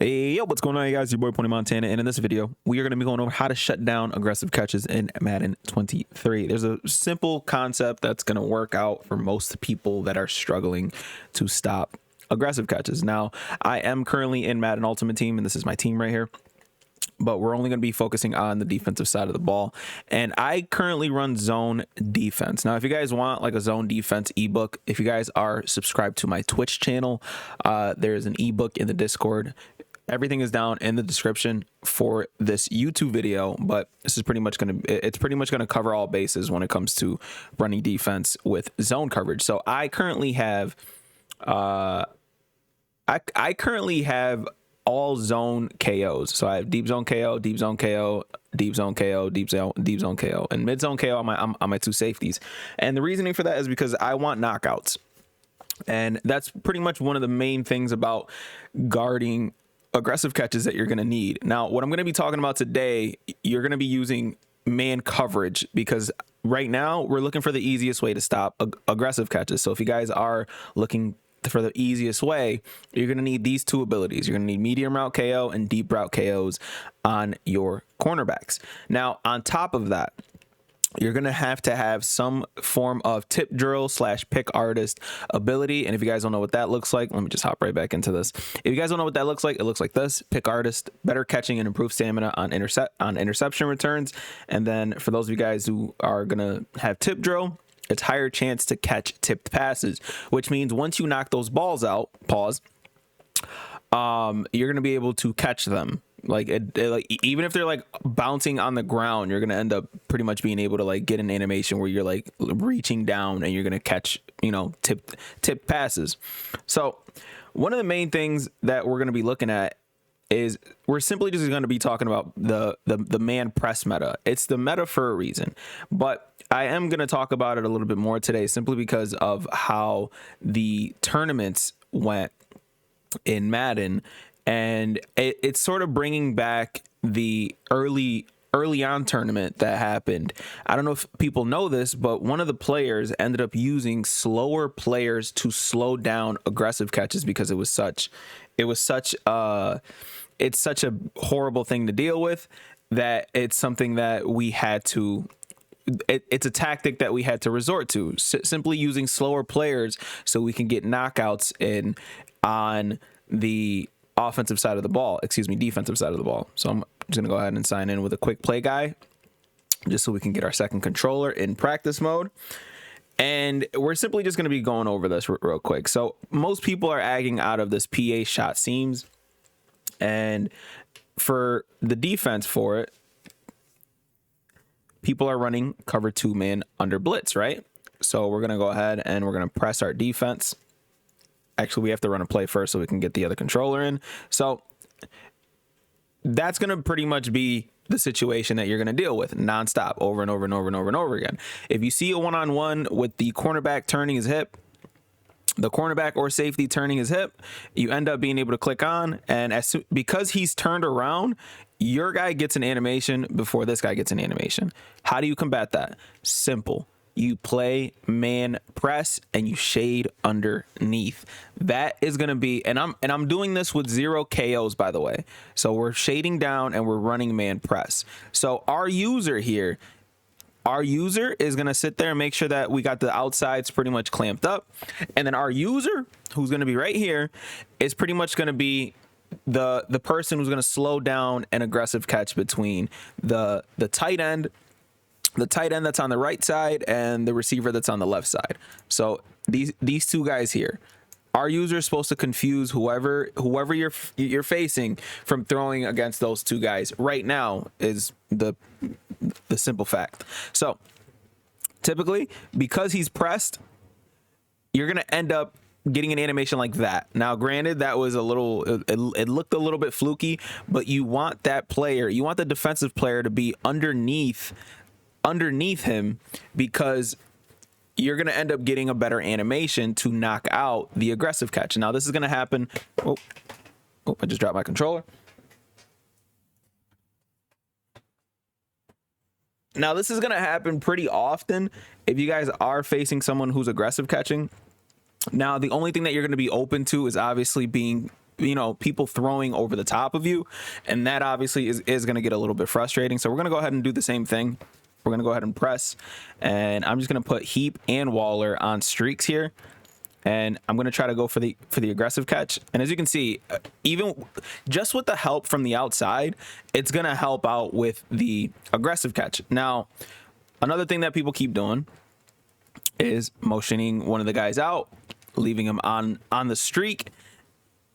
Hey, yo, what's going on, you guys? Your boy Pony Montana, and in this video, we are going to be going over how to shut down aggressive catches in Madden 23. There's a simple concept that's going to work out for most people that are struggling to stop aggressive catches. Now, I am currently in Madden Ultimate Team, and this is my team right here, but we're only going to be focusing on the defensive side of the ball. And I currently run zone defense. Now, if you guys want like a zone defense ebook, if you guys are subscribed to my Twitch channel, there's an ebook in the Discord. Everything is down in the description for this YouTube video, but this is pretty much going to cover all bases when it comes to running defense with zone coverage. So I currently have I currently have all zone KOs. So I have deep zone KO, deep zone KO, deep zone KO, deep zone KO, and mid zone KO on my two safeties. And the reasoning for that is because I want knockouts. And that's pretty much one of the main things about guarding aggressive catches that you're going to need. Now, what I'm going to be talking about today, you're going to be using man coverage, because right now we're looking for the easiest way to stop aggressive catches. So if you guys are looking for the easiest way, you're going to need these two abilities. You're going to need medium route KO and deep route KOs on your cornerbacks. Now, on top of that, you're going to have some form of tip drill / pick artist ability. And if you guys don't know what that looks like, let me just hop right back into this. If you guys don't know what that looks like, it looks like this: pick artist, better catching and improved stamina on interception returns. And then for those of you guys who are going to have tip drill, it's higher chance to catch tipped passes, which means once you knock those balls out, you're going to be able to catch them. Like even if they're like bouncing on the ground, you're going to end up pretty much being able to like get an animation where you're like reaching down and you're going to catch, tipped passes. So one of the main things that we're going to be looking at is we're simply just going to be talking about the man press meta. It's the meta for a reason, but I am going to talk about it a little bit more today simply because of how the tournaments went in Madden. And it's sort of bringing back the early on tournament that happened. I don't know if people know this, but one of the players ended up using slower players to slow down aggressive catches because it's such a horrible thing to deal with that it's something that we had to. It's a tactic that we had to resort to, simply using slower players so we can get knockouts in on the defensive side of the ball. So I'm just gonna go ahead and sign in with a quick play guy just so we can get our second controller in practice mode. And we're simply just gonna be going over this real quick. So most people are agging out of this PA shot seams, and for the defense for it, people are running cover 2 man under blitz, right? So we're gonna go ahead and we're gonna press our defense. Actually, we have to run a play first so we can get the other controller in. So that's going to pretty much be the situation that you're going to deal with nonstop over and over and over and over and over again. If you see a one-on-one with the cornerback turning his hip, the cornerback or safety turning his hip, you end up being able to click on, and because he's turned around, your guy gets an animation before this guy gets an animation. How do you combat that? Simple. You play man press and you shade underneath. That is going to be, and I'm doing this with 0 KOs, by the way. So we're shading down and we're running man press. So our user here, is going to sit there and make sure that we got the outsides pretty much clamped up. And then our user, who's going to be right here, is pretty much going to be the person who's going to slow down an aggressive catch between the tight end that's on the right side and the receiver that's on the left side. So these two guys here, our user is supposed to confuse whoever you're facing from throwing against those two guys. Right now is the simple fact. So typically, because he's pressed, you're gonna end up getting an animation like that. Now, granted, that was it looked a little bit fluky, but you want that player, you want the defensive player to be underneath him, because you're going to end up getting a better animation to knock out the aggressive catch. Now, this is going to happen. Oh, I just dropped my controller. Now, this is going to happen pretty often if you guys are facing someone who's aggressive catching. Now, the only thing that you're going to be open to is obviously being people throwing over the top of you, and that obviously is going to get a little bit frustrating. So we're going to go ahead and do the same thing. We're going to go ahead and press, and I'm just going to put Heap and Waller on streaks here. And I'm going to try to go for the aggressive catch. And as you can see, even just with the help from the outside, it's going to help out with the aggressive catch. Now, another thing that people keep doing is motioning one of the guys out, leaving him on the streak.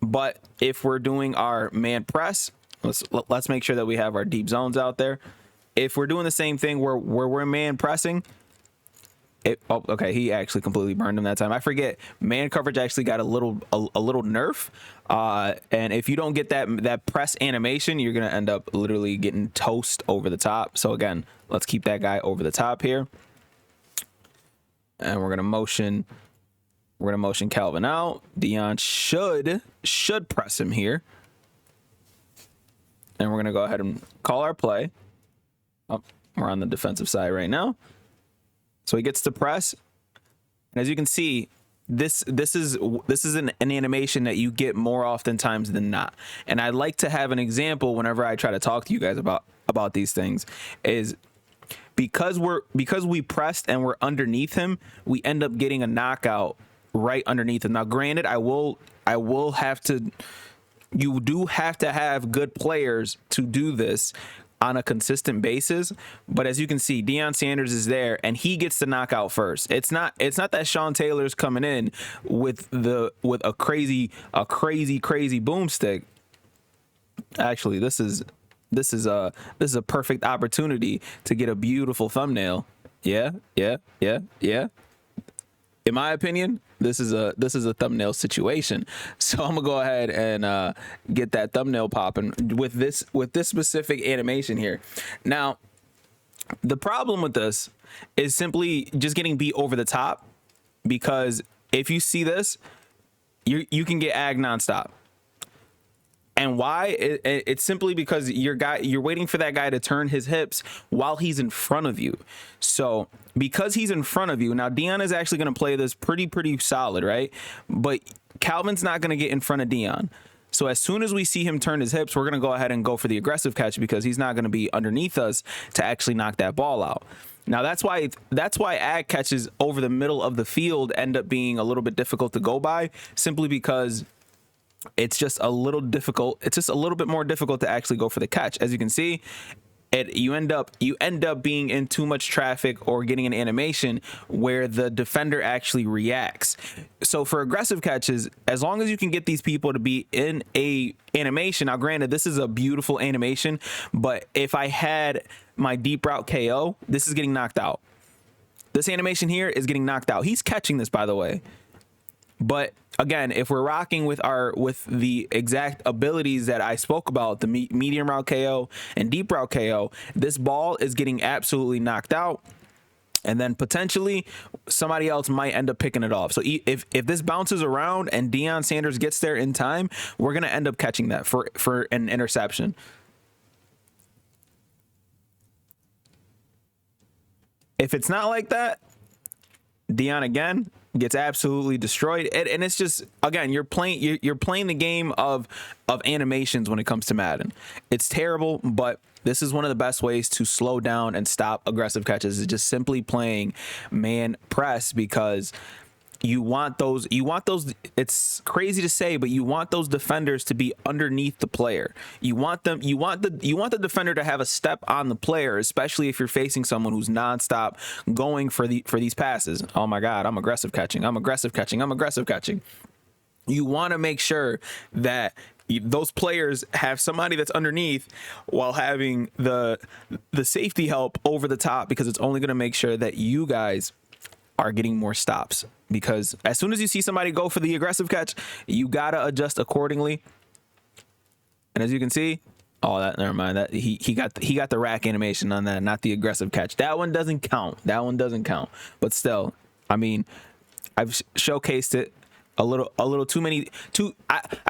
But if we're doing our man press, let's make sure that we have our deep zones out there. If we're doing the same thing where we're man pressing, okay, he actually completely burned him that time. I forget, man coverage actually got a little nerf, and if you don't get that press animation, you're gonna end up literally getting toast over the top. So again, let's keep that guy over the top here, and we're gonna motion Calvin out. Dion should press him here, and we're gonna go ahead and call our play. Oh, we're on the defensive side right now. So he gets to press, and as you can see, this is an animation that you get more oftentimes than not. And I like to have an example whenever I try to talk to you guys about these things, is because we pressed and we're underneath him, we end up getting a knockout right underneath him. Now, granted, you do have to have good players to do this on a consistent basis, but as you can see, Deion Sanders is there and he gets the knockout first. It's not that Sean Taylor's coming in with a crazy boomstick. Actually, this is a perfect opportunity to get a beautiful thumbnail. Yeah. In my opinion, this is a thumbnail situation. So I'm gonna go ahead and get that thumbnail popping with this specific animation here. Now, the problem with this is simply just getting beat over the top, because if you see this, you can get ag nonstop. And why? It's simply because you're waiting for that guy to turn his hips while he's in front of you. So because he's in front of you, now Dion is actually going to play this pretty solid, right? But Calvin's not going to get in front of Dion. So as soon as we see him turn his hips, we're going to go ahead and go for the aggressive catch, because he's not going to be underneath us to actually knock that ball out. Now that's why ag catches over the middle of the field end up being a little bit difficult to go by, simply because it's just a little difficult. It's just a little bit more difficult to actually go for the catch. As you can see, you end up being in too much traffic or getting an animation where the defender actually reacts. So for aggressive catches, as long as you can get these people to be in a animation, now granted, this is a beautiful animation, but if I had my deep route KO, this is getting knocked out. This animation here is getting knocked out. He's catching this, by the way. But again, if we're rocking with the exact abilities that I spoke about, the medium route KO and deep route KO, this ball is getting absolutely knocked out, and then potentially somebody else might end up picking it off. So if this bounces around and Deion Sanders gets there in time, we're gonna end up catching that for an interception. If it's not like that, Deion again gets absolutely destroyed, and it's just, again, you're playing the game of animations when it comes to Madden. It's terrible, but this is one of the best ways to slow down and stop aggressive catches, is just simply playing man press, because you want those, it's crazy to say, but you want those defenders to be underneath the player. You want the defender to have a step on the player, especially if you're facing someone who's nonstop going for these passes. Oh my God, I'm aggressive catching. You want to make sure that those players have somebody that's underneath while having the safety help over the top, because it's only going to make sure that you guys are getting more stops. Because as soon as you see somebody go for the aggressive catch, you gotta adjust accordingly. And as you can see, never mind, that he got the rack animation on that, not the aggressive catch. That one doesn't count. But still, I mean, I've showcased it I've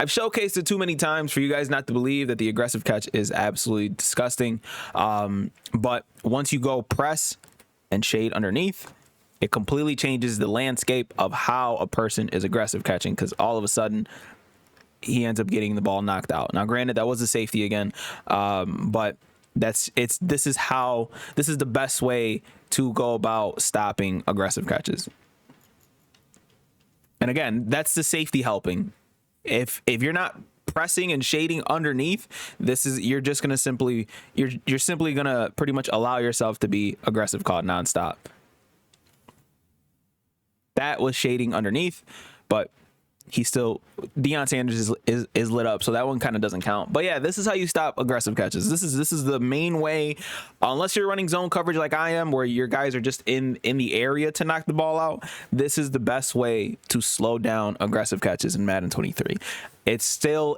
showcased it too many times for you guys not to believe that the aggressive catch is absolutely disgusting. But once you go press and shade underneath, it completely changes the landscape of how a person is aggressive catching, because all of a sudden he ends up getting the ball knocked out. Now, granted, that was a safety again, but this is the best way to go about stopping aggressive catches. And again, that's the safety helping. If you're not pressing and shading underneath, you're simply gonna pretty much allow yourself to be aggressive caught nonstop. That was shading underneath, but Deion Sanders is lit up, so that one kind of doesn't count. But yeah, this is how you stop aggressive catches. This is the main way, unless you're running zone coverage like I am, where your guys are just in the area to knock the ball out. This is the best way to slow down aggressive catches in Madden 23. It's still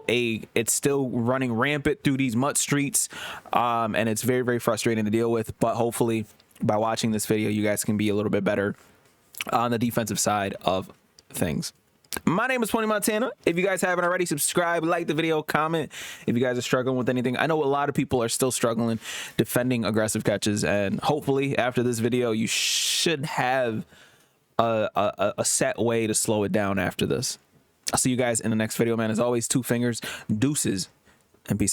running rampant through these mud streets, and it's very, very frustrating to deal with. But hopefully, by watching this video, you guys can be a little bit better on the defensive side of things. My name is Pony Montana. If you guys haven't already, subscribe, like the video, comment if you guys are struggling with anything. I know a lot of people are still struggling defending aggressive catches, and hopefully after this video you should have a set way to slow it down after this. I'll see you guys in the next video, man. As always, 2 fingers, deuces, and peace.